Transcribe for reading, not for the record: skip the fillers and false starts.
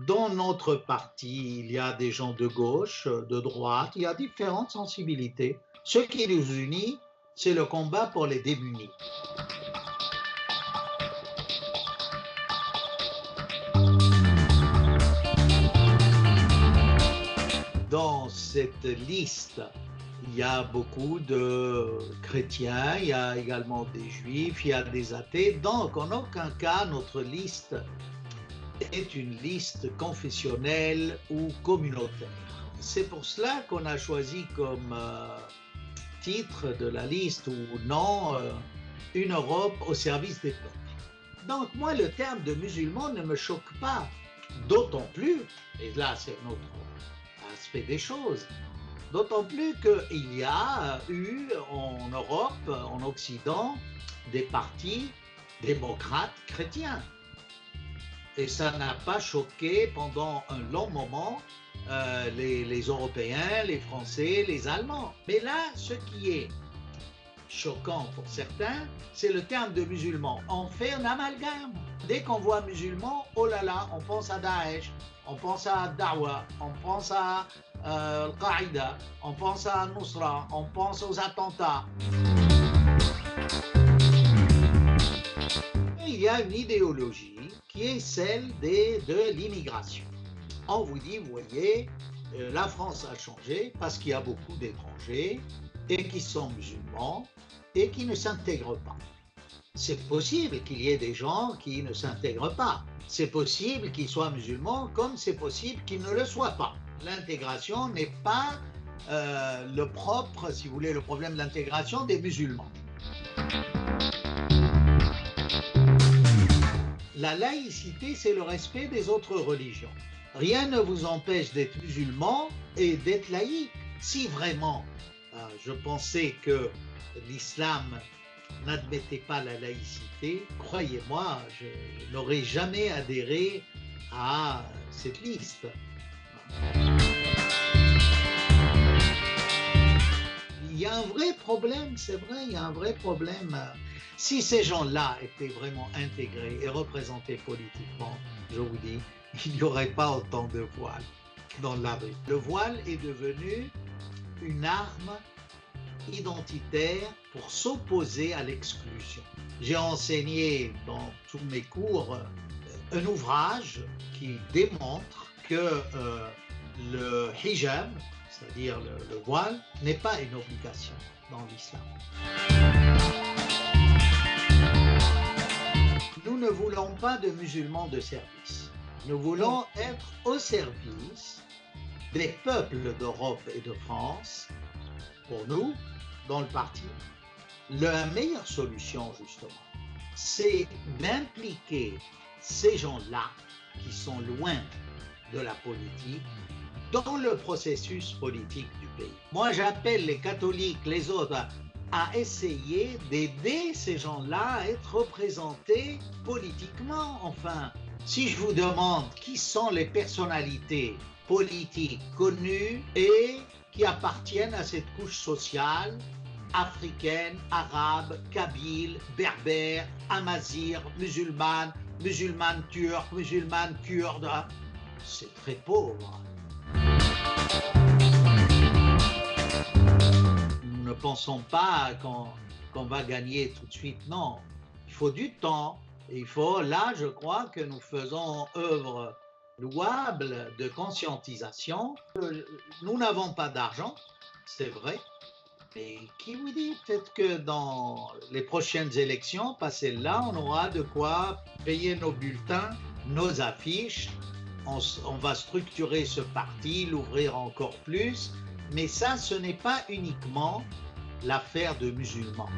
Dans notre parti, il y a des gens de gauche, de droite, il y a différentes sensibilités. Ce qui nous unit, c'est le combat pour les démunis. Dans cette liste, il y a beaucoup de chrétiens, il y a également des juifs, il y a des athées. Donc, en aucun cas, notre liste est une liste confessionnelle ou communautaire. C'est pour cela qu'on a choisi comme titre de la liste ou nom une Europe au service des peuples. Donc moi, le terme de musulman ne me choque pas, d'autant plus, et là c'est notre aspect des choses, d'autant plus qu'il y a eu en Europe, en Occident, des partis démocrates chrétiens. Et ça n'a pas choqué pendant un long moment les Européens, les Français, les Allemands. Mais là, ce qui est choquant pour certains, c'est le terme de musulman. On fait un amalgame. Dès qu'on voit musulman, oh là là, on pense à Daesh, on pense à Dawa, on pense à Al-Qaïda, on pense à Nusra, on pense aux attentats. Il y a une idéologie qui est celle de l'immigration. On vous dit, vous voyez, la France a changé parce qu'il y a beaucoup d'étrangers et qui sont musulmans et qui ne s'intègrent pas. C'est possible qu'il y ait des gens qui ne s'intègrent pas. C'est possible qu'ils soient musulmans comme c'est possible qu'ils ne le soient pas. L'intégration n'est pas le propre, si vous voulez, le problème de l'intégration des musulmans. La laïcité, c'est le respect des autres religions. Rien ne vous empêche d'être musulman et d'être laïque. Si vraiment je pensais que l'islam n'admettait pas la laïcité, croyez-moi, je n'aurais jamais adhéré à cette liste. Il y a un vrai problème, c'est vrai, il y a un vrai problème. Si ces gens-là étaient vraiment intégrés et représentés politiquement, je vous dis, il n'y aurait pas autant de voiles dans la rue. Le voile est devenu une arme identitaire pour s'opposer à l'exclusion. J'ai enseigné dans tous mes cours un ouvrage qui démontre que le hijab, c'est-à-dire le voile, n'est pas une obligation dans l'islam. Nous ne voulons pas de musulmans de service. Nous voulons être au service des peuples d'Europe et de France. Pour nous, dans le parti, la meilleure solution, justement, c'est d'impliquer ces gens-là qui sont loin de la politique dans le processus politique du pays. Moi, j'appelle les catholiques, les autres, à essayer d'aider ces gens-là à être représentés politiquement. Enfin, si je vous demande qui sont les personnalités politiques connues et qui appartiennent à cette couche sociale africaine, arabe, kabyle, berbère, amazigh, musulmane, musulmane turque, musulmane kurde, c'est très pauvre. Nous ne pensons pas qu'on va gagner tout de suite, non. Il faut du temps. Là, je crois que nous faisons œuvre louable de conscientisation. Nous n'avons pas d'argent, c'est vrai. Mais qui vous dit peut-être que dans les prochaines élections, passées là, on aura de quoi payer nos bulletins, nos affiches. On va structurer ce parti, l'ouvrir encore plus. Mais ça, ce n'est pas uniquement l'affaire de musulmans.